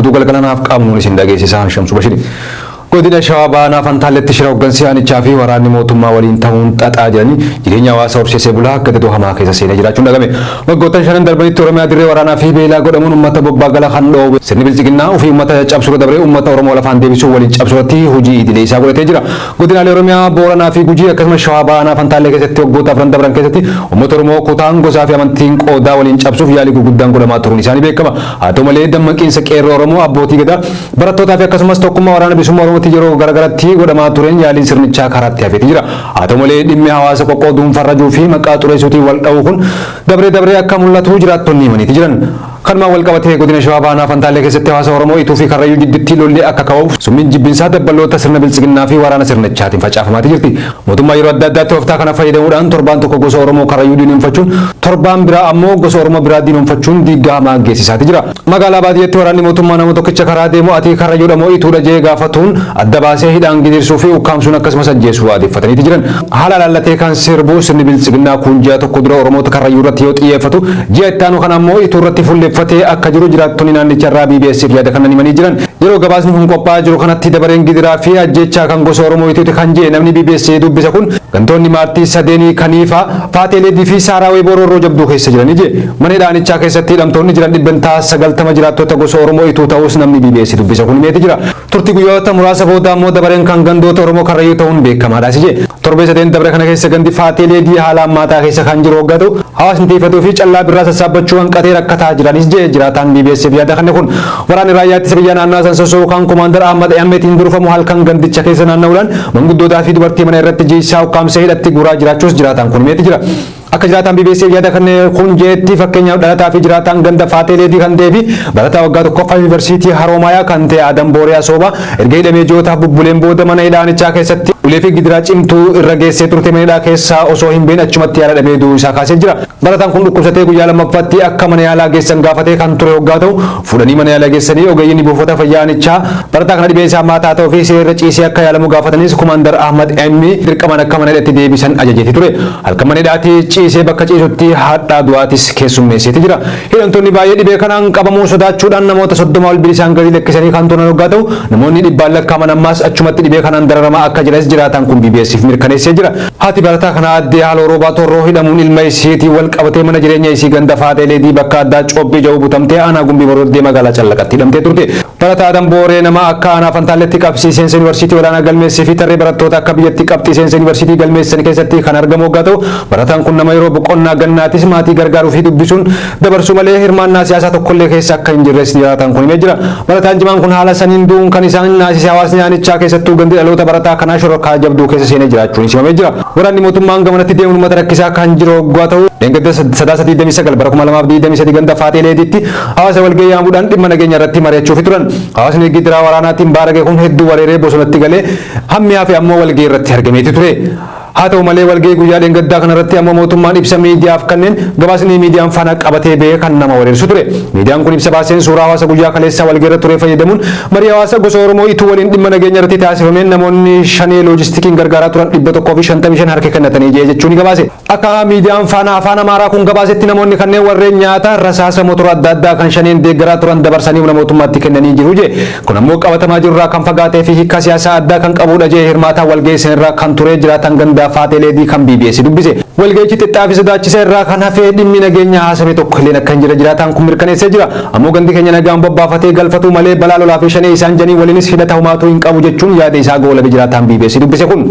Tugal kananaaf qaamni isin dhageessisaa Shamsu Bashiri. Godina Shawaa Baanaa Fantaalletti shira hooggansi aanichaa fi waraanni mootummaa waliin ta'uun xaxaa jiranii jireenya hawaasaa horsiisee bulaa akka dadoo hamaa keessa seenaa jiraachuun dhagame. Waggoottan shanan darbanitti Oromiyaa dirree waraanaa fi beelaa godhamuun uummata bobbaagala kan dhoowwe sirni bilchiginnaa ofii uummata cabsuu dabree uummata Oromoo lafaan deebisuu waliin cabsuutti hojii idilee isaa godhatee jira. Godinaalee Oromiyaa Booranaa fi Gujii akkasumas Shawaa Baanaa Fantaallee keessatti waggoota afran dabran keessatti uummata Oromoo kutaan gosaa fi amantiin qoodaa waliin cabsuuf yaalii gurguddaan godhamaa turuun isaanii beekama. Haa ta'u malee dammaqiinsa qeerroo Oromoo abbootii gadaa barattootaa fi akkasumas tokkummaa waraana bilisummaa Oromootti yeroo garagaratti godhamaa tureen yaaliin sirnichaa karaatti hafeeti jira. Haa ta'u malee dhimmi hawaasa qoqqooduun farrajuu fi maqaa xureessuutiin wal dha'uu kun dabree akka mul'atu jiraattonni himaniiti jiran. Kanuma wal qabatee godina Shawaa Baanaa Fantaallee keessatti hawaasa Oromoo ituu fi Karrayyuu jidduutti lolli akka ka'uuf summiin jibbinsaa dabbaloota sirna bilchiginnaa fi waraana sirnichaatiin facaafamaati jirti. Mootummaa yeroo adda addaatti tooftaa kana fayyadamuudhaan torbaan tokko gosa Oromoo Karrayyuu diinumfachuun torbaan biraa ammoo gosa Oromoo biraa diinumfachuun diiggaa hamaa geessisaati jira. Magaalaa baadiyyaatti waraanni mootummaa nama tokkicha karaa deemu ati Karrayyuudha moo ituudha jee gaafatuun adda baasee hidhaan gidirsuu fi ukkaamsuun akkasumas ajjeesuu adeeffataniiti jiran. Haala laallatee kan sirbu sirni bilchiginnaa kun ji'a tokko dura Oromoota Karrayyuu irratti yoo xiyyeeffatu ji'a itti aanu kana ammoo ituu irratti fuulleeffatee akka jiru jiraattonni naannicharraa BBS yaada kan himanii jiran. Yeroo gabaasni kun qophaa'aa jiru kanatti dabareen gidiraa fi ajjechaa kan gosa Oromoo ituuti kan jee namni BBS dubbisa kun gantoonni maartii sadeenii kaniifa Faatelee fi Saaraawee Boororroo jabduu keessa jiranii je mana hidhaanichaa keessatti hidhamtoonni jiran dhibbantaa 90 jiraattota gosa Oromoo ituu ta'us namni BBS dubbisa kun himeeti jira. Turtii guyyoota muraasa booda ammoo dabareen kan gandoota Oromoo Karrayyuu ta'uun beekamaadhaas je torbee sadeen dabre kana keessa gandi Faatelee haala ammaataa keessa kan jiru hoggatu hawaasni tiifatuu fi callaa birraa sassaabbachuu hanqatee rakkataa jiranis je jiraataan BBS yaada kan kun waraanni raayyaa ittisa biyyaa naannoo Sansosoo kan Komaandar Ahmad Ahmedin durfamu halkan gandicha keessa naanna'uudhaan manguddootaa fi dubartii mana irratti jiisaa ukkaamsee hidhatti guuraa jiraachuus jiraataan kun himeeti jira. Akka jiraataan BBS yaada kan kun jeetti fakkeenyaaf dhalataa fi jiraataan ganda Faatelee kan ta'e fi barataa waggaa tokkoffaa yuunivarsiitii Haroomayaa kan ta'e Adam Booriyaa Sooba erga hidhamee jootaaf bubbuleen booda mana hidhaanichaa keessatti ulee fi gidiraa cimtuu irra geessee turte mana hidhaa keessaa osoo hin beekne achumatti yaala dhabee du'uu isaa kaasee jira. Barataan kun dhukkubsatee guyyaa lammaffaatti akka mana yaalaa geessan gaafatee kan ture waggaa ta'u fuudhanii mana yaalaa geessanii ogeeyyiin buufata fayyaanichaa barataa kana dhibee isaa maataa ta'uu fi seerra ciisee akka yaalamu gaafatanis Komaandar Ahmad Emmi dirqamaan akka mana hidhaatti deebisan ajajeeti ture. Halkan mana hidhaatti ciisee bakka ciisutti haadhaa du'aatis keessummeesseeti jira. Hidhamtoonni baay'ee dhibee kanaan qabamuu sodaachuudhaan namoota 30 ol bilisaan gadi lakkisanii kan turan waggaa ta'u namoonni dhibbaan lakkaa'aman ammaas achumatti dhibee kanaan dararamaa akka jiran jiraataan kun BBS'if mirkaneessee jira. Haati barataa kana addee Haaloo Roobaa Torroo hidhamuun ilma isiitii wal qabatee mana jireenya isii ganda Faatelee bakka addaa Coobbii Jawuu butamtee aanaa Gumbii Boroddee magaalaa Callaqatti hidhamtee turte. Barataa Adam Booree nama akka aanaa Fantaalletti qabxii seensa yuunivarsiitii olaanaa galmeessee fi tarree barattoota akka biyyatti qabxii seensa yuunivarsiitii galmeessan keessatti kan argamu waggaa ta'u barataan kun nama yeroo boqonnaa gannaatis maatii gargaaruu fi dubbisuun dabarsuu malee hirmaannaa siyaasaa tokkollee keessa akka hin jirres jiraataan kun himee jira. Barataan jimaan kun haala saniin du'uun kan isaan naasise hawaasni aanichaa keessattuu gandi dhaloota barataa kanaa shororkaa jabduu keessa seenee jiraachuun himamee jira. Waraanni mootummaan gamanatti deemuun uummata rakkisaa kan jiru waggaa ta'u Dengedda Sadaasa 29 bara 2023 ganda Faateleetitti hawaasa walgahii yaamuudhaan dhimma nageenya irratti mari'achuuf turan. Hawaasni gidiraa waraanaatiin baaragee kun hedduu wareeree bosonatti galee hammi hafe ammoo walgahii irratti argameeti ture. Haa ta'u malee walgahii guyyaa dheengaddaa kanarratti ammoo mootummaan ibsa miidiyaaf kanneen gabaasni miidiyaan faana qabatee ba'ee kan nama wareersu ture. Miidiyaan kun ibsa baaseen suuraa hawaasa guyyaa kaleessaa walgahii irratti ture fayyadamuun marii hawaasa gosa Oromoo ituu waliin dhimma nageenya irratti taasifameen namoonni shanee loojistikiin gargaaraa turan 155 harka kennatanii jechuun gabaase. Akka miidiyaan faana afaan Amaaraa kun gabaasetti namoonni kanneen warreen nyaata rasaasa motora adda addaa kan shaneen deeggaraa turan dabarsanii humna mootummaatti kennanii jiru je. Kun ammoo qabatamaa jirurraa kan fagaatee fi hiika siyaasaa addaa kan qabudha je hirmaataa walgahii sanarraa kan ture jiraatan ganda Faatelee kan BBS dubbise. Walgahichi xixiqqaa sodaachisa irraa kan hafee dhimmi nageenya haasame tokko illee akka hin jirre jiraataan kun mirkaneessee jira. Ammoo gandi keenya nagaan bobbaafatee galfatu malee balaa lolaa fi shanee isaan janii waliinis hidhata humaatu hin qabu jechuun yaada isaa goolabe jiraataan BBS dubbise kun.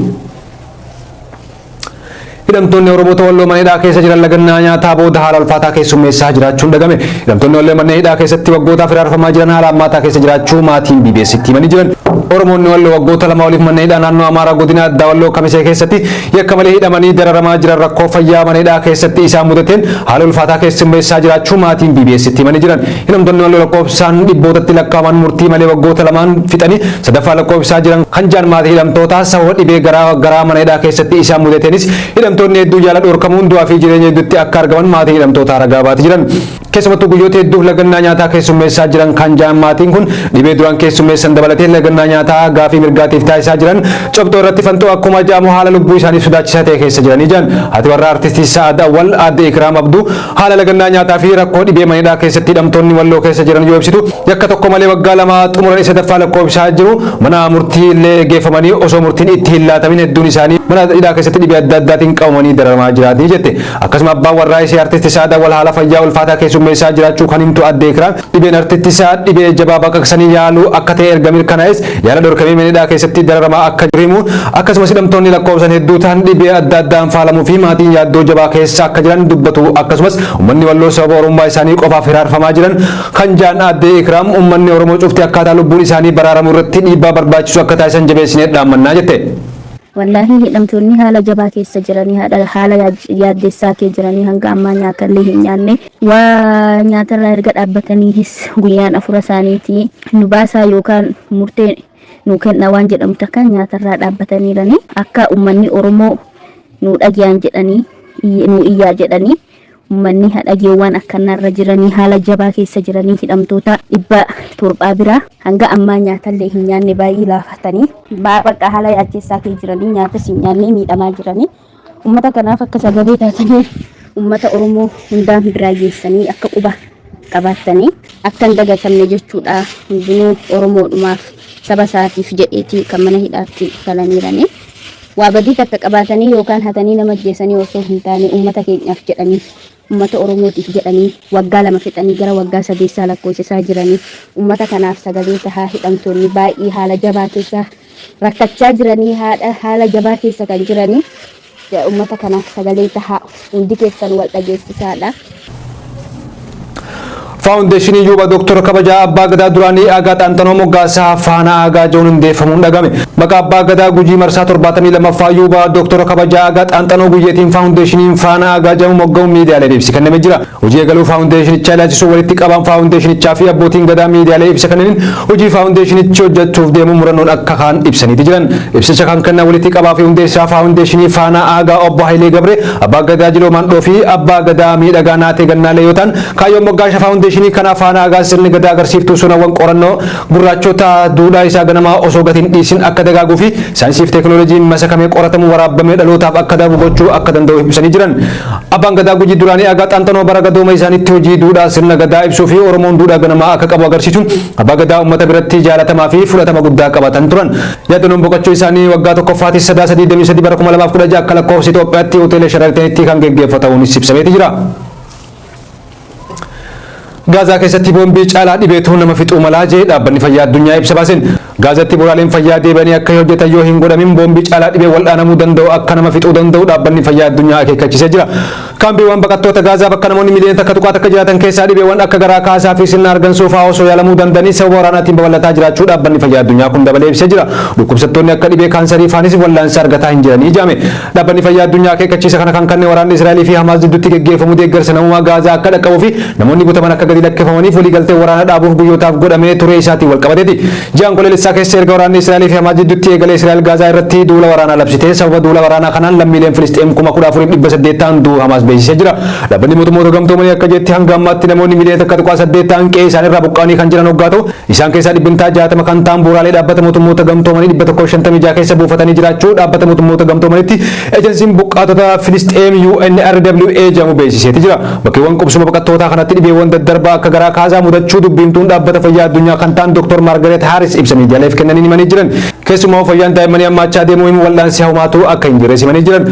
Hidhamtoonni Oromoota Walloo mana hidhaa keessa jiran lagannaa nyaataa booda haala ulfaataa keessummeessaa jiraachuun dhagame. Hidhamtoonni Walloo mana hidhaa keessatti waggootaaf hiraarfamaa jiran haala ammaataa keessa jiraachuu maatiin BBS itti himanii jiran. Oromoonni Walloo waggoota lama oliif mana hidhaa naannoo Amaaraa godina addaa Walloo Kamisee keessatti yakka malee hidhamanii dararamaa jiran rakkoo fayyaa mana hidhaa keessatti isaan mudateen haala ulfaataa keessummeessaa jiraachuu maatiin BBS itti himanii jiran. Hidhamtoonni Walloo lakkoofsaan dhibbootatti lakkaa'aman murtii malee waggoota lamaan fixanii sadaffaa lakkoofsaa jiran kan jaan maatii hidhamtootaa sababa dhibee garaa mana hidhaa keessatti isaan mudateenis hidhamtoonni hedduu yaala dhorkamuun du'aa fi jireenya hedduutti akka argaman maatii hidhamtootaa ragaa baatanii jiran. Keessumattuu guyyoota hedduuf lagannaa nyaataa keessummeessaa jiran kan jaan maatiin kun dhibee duraan keessummeessan dabalatee lagannaa nyaataa gaafii mirgaatiif taasisaa jiran cobxoo irratti fantoo akkuma jaamu haala lubbuu isaanii sodaachisaa ta'e keessa jiranii jiran. Haati warraa artistii Sa'ad Awwal aadde Ikraam Abduu haala lagannaa nyaataa fi rakkoo dhibee manidhaa keessatti hidhamtoonni Walloo keessa jiran yoo ibsitu yakka tokko malee waggaa lama xumuran isa daffaa lakkoofsaa jiru mana murtii illee geeffamanii osoo murtiin itti hin laatamin hedduun isaanii mana hidhaa keessatti dhibee adda addaatiin qabamanii dararamaa jiraatanii jette. Akkasuma abbaan warraa isee artistii Sa'ad Awwal haala fayyaa ulfaataa keessummeessaa jiraachuu kan himtu aadde Ikraam dhibeen artistii Sa'ad dhibee jabaa baqaqsanii yaaluu akka ta'e erga mirkanaa'es yaala dhorkamee manidhaa keessatti dararamaa akka jiru akkasumas hidhamtoonni lakkoofsan hedduu ta'an dhibee adda addaan faalamuu fi maatiin yaaddoo jabaa keessa akka jiran dubbatu. Akkasumas uummanni Walloo sababa Oromummaa isaanii qofaaf hiraarfamaa jiran kan jaan aadde Ikraam uummanni Oromoo cufti akkaataa lubbuun isaanii baraaramuu irratti dhiibbaa barbaachisu akka taasisan jabeessinee dhaammannaa jette. Wallahi hidhamtoonni haala jabaa keessa jiranii haala yaaddessaa keessa jiranii hanga ammaa nyaatallee hin nyaanne waa nyaatarraa erga dhaabbataniis guyyaan afura isaaniitii nu baasaa yookaan murtee nu kenna waan jedhamu takka nyaatarraa dhaabbataniiranii akka uummanni Oromoo nu dhagiyaan jedhanii nu iyyaa jedhanii uummanni hadhageewwan akkanarra jiranii haala jabaa keessa jiranii hidhamtoota 700 biraa hanga ammaa nyaatallee hin nyaanne baay'ee laafatanii bakka haala yaaddessaa keessa jiranii nyaatas hin nyaanne miidhamaa jiranii uummata kanaaf akka sagalee taatanii uummata Oromoo hundaan biraa geessanii akka quba qabaatanii akka hin dagatamne jechuudha. Hundinuu Oromoodhumaaf saba isaatiif jedheetii kan mana hidhaatti galaniiranii waa badii takka qabaatanii yookaan hatanii nama ajjeesanii osoo hin taane uummata keenyaaf jedhanii uummata Oromootiif jedhanii waggaa lama fixanii gara waggaa 8 lakkoofsisaa jiranii uummata kanaaf sagalee tahaa hidhamtoonni baay'ee haala jabaa keessa rakkachaa jiranii haala jabaa keessa kan jiranii uummata kanaaf sagalee tahaa hundi keessan wal dhageessisaadha. Faawundeeshinii Yuuba Dooktor Kabajaa Abbaa Gadaa duraanii Aagaa Xaanxanoo Moggaasaa faana Aagaa Joon hundeeffamuun dhagame. Maqaa Abbaa Gadaa Gujii marsaa 72ffaa Yuuba Dooktor Kabajaa Aagaa Xaanxanoo Guyyeetiin faawundeeshiniin faana Aagaa Joon moggaa'uun miidiyaalee ibsi kennamee jira. Hojii eegaluu faawundeeshinichaa ilaalchisuu walitti qabaan faawundeeshinichaa fi abbootiin gadaa miidiyaalee ibsa kennaniin hojii faawundeeshinichi hojjechuuf deemuu murannoon akka kaan ibsaniiti jiran. Ibsicha kan kennan walitti qabaa fi hundeessaa faawundeeshinii faana Aagaa Obbo Hayilee Gabree Abbaa Gadaa Jiloo Mandhoo fi Abbaa Gadaa Miidhagaa Naatee Gannaalee yoo ta'an kaayyoon moggaasha faawundeeshinii kana faana Aagaa sirni gadaa agarsiiftuu sunawwan qorannoo gurraachota duudhaa isaa ganamaa osoo gatiin dhiisin akka dagaaguu fi saayinsiif teekinooloojiin masakamee qoratamu waraabamee dhalootaaf akka dabu gochuu akka danda'u ibsanii jiran. Abbaan Gadaa Gujii duraanii Aagaa Xaanxanoo bara gadooma isaaniitti hojii duudhaa sirna gadaa ibsuu fi Oromoon duudhaa ganamaa akka qabu agarsiisuun Abbaa Gadaa uummata biratti jaalatamaa fi fudhatama guddaa qabatan turan. Yaadannoon boqochuu isaanii waggaa tokkoffaatiis 23 bara 2016 akka lakkoofsa Itoophiyaatti hoteela Sharaatanitti kan geggeeffatamuunis ibsameeti jira. Gaazaa keessatti boombii caalaa dhibeetu nama fixuu malaa jee dhaabbanni fayyaa addunyaa ibsa baasen. Gaazatti bu'uuraaleen fayyaa deebanii akka hojjetan yoo hin godhamin boombii caalaa dhibee wal'aanamuu danda'u akka nama fixuu danda'u dhaabbanni fayyaa addunyaa akeekkachiisee jira. Kaambiiwwan baqattoota Gaazaa bakka namoonni miliyoona takka tuqaa takka jiraatan keessaa dhibeewwan akka garaa kaasaa fi sirna argansuu fa'aa osoo yaalamuu danda'anii sababa waraanaatiin babal'ataa jiraachuu dhaabbanni fayyaa addunyaa kun dabalee ibsee jira. Dhukkubsattoonni akka dhibee kaansarii faanis wal'aansa argataa hin jiranii jaame. Dhaabbanni fayyaa addunyaa akeekkachiisa kana kan kanneen waraanni Israa'elii fi Hamaas gidduutti geggeeffamu deeggarsa namummaa Gaazaa akka dhaqqabuu fi namoonni butaman akka gadi lakkifamaniif waliigaltee waraana dhaabuuf guyyootaaf godhamee ture isaatiin wal qabateeti. Ji'aan Kolleessaa keessa erga waraanni Israa'elii fi Hamaas gidduutti eegalee Israa'el Gaazaa irratti duula waraanaa labsitee sababa duula waraanaa kanaan lammiileen Filisxeem 14,800 ta'an du'uu Hamaas beeksisee jira. Dhaabbanni mootummoota gamtoomanii akka jetti hanga ammaatti namoonni miliyoona takka tuqaa 8 ta'an qe'ee isaaniirraa buqqa'anii kan jiran hoggaa ta'u isaan keessaa dhibbantaa 60 kan ta'an bu'uuraalee dhaabbata mootummoota gamtoomanii 156 keessa buufatanii jiraachuu dhaabbata mootummoota gamtoomaniitti ejensiin buqqaatota Filisxeem UNRWA jedhamu beeksiseeti jira. Bakkeewwan qubsuma baqattootaa kanatti dhibeewwan daddarbaa akka garaa kaasaa mudachuu dubbiimtuun dhaabbata fayyaa addunyaa kan ta'an Dr. Margaret Harris ibsa miidiyaaleef kennanii himanii jiran. Keessumaa fayyaan daa'immanii hammaachaa deemuu himu wal'aansi hawmaatu akka hin jirre himanii jiran.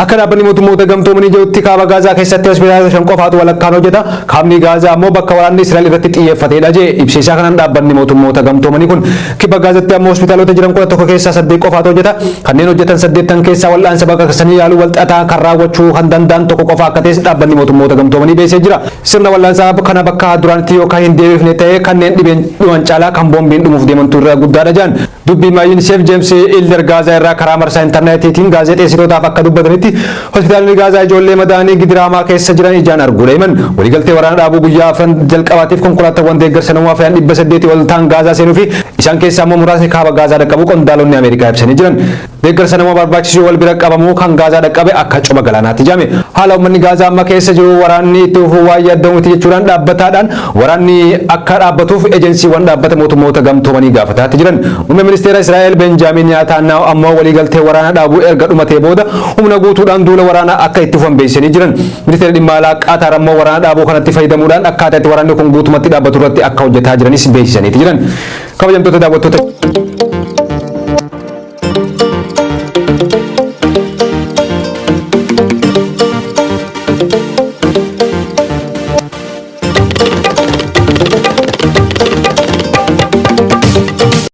Akka dhaabbanni mootummoota gamtoomanii jedhutti kaaba Gaazaa keessatti hospitaala 5 qofaatu walakkaan hojjeta. Kaabni Gaazaa ammoo bakka waraanni Israa'el irratti xiyyeeffatedha jee ibsiisaa kanaan dhaabbanni mootummoota gamtoomanii kun kibba Gaazatti ammoo hospitaalota jiran 11 keessaa 8 qofaatu hojjeta. Kanneen hojjetan 8 keessaa wal'aansa baqaqsanii yaaluu walxaxaa kan raawwachuu kan danda'an tokko qofa akka ta'es dhaabbanni mootummoota gamtoomanii beeksisee jira. Sirna wal'aansaa kana bakka duraanitti yookaan hin deebifne ta'ee kanneen dhibeen dhuman caalaa kan boombiin dhumuuf deemantu irraa guddaadha jedhan. Dubbii maayin Chef James Elder Gaza irraa karaa marsaa intarneetiitiin gaazexeessitootaaf akka dubbatanitti hospitaalonni Gaazaa ijoollee madaanii gidiraamaa keessa jiran ijaan arguu deeman. Waliigaltee waraana dhaabuu guyyaa afran jalqabaatiif konkolaataawwan deeggarsa namaa fe'an 800 ol ta'an Gaazaa seenuu fi isaan keessaa immoo muraasni kaaba Gaazaa dhaqqabu qondaalonni Ameerikaa ibsanii jiran. Deeggarsa namaa barbaachisu wal bira qabamuu kan Gaazaa dhaqqabe akka cuma galaanaatti jaame. Haala uummanni Gaazaa amma keessa jiru waraanni itti fufuu waa yaaddamuuti jechuudhaan dhaabbataadhaan waraanni akka dhaabbatuuf ejensiiwwan dhaabbata mootummoota gamtoomanii gaafataatti jiran. Muummee ministeera Israa'el Benjaamin Netanyaahuu ammoo waliigaltee waraana dhaabuu erga dhumatee booda humna guutuudhaan duula waraanaa akka itti fufan beeksisanii jiran. Ministeerri dhimma alaa Qaataar ammoo waraana dhaabuu kanatti fayyadamuudhaan akkaataa itti waraanni kun guutumatti dhaabbatu irratti akka hojjetaa jiranis beeksisanii jiran. Kabajamtoota daawwattoota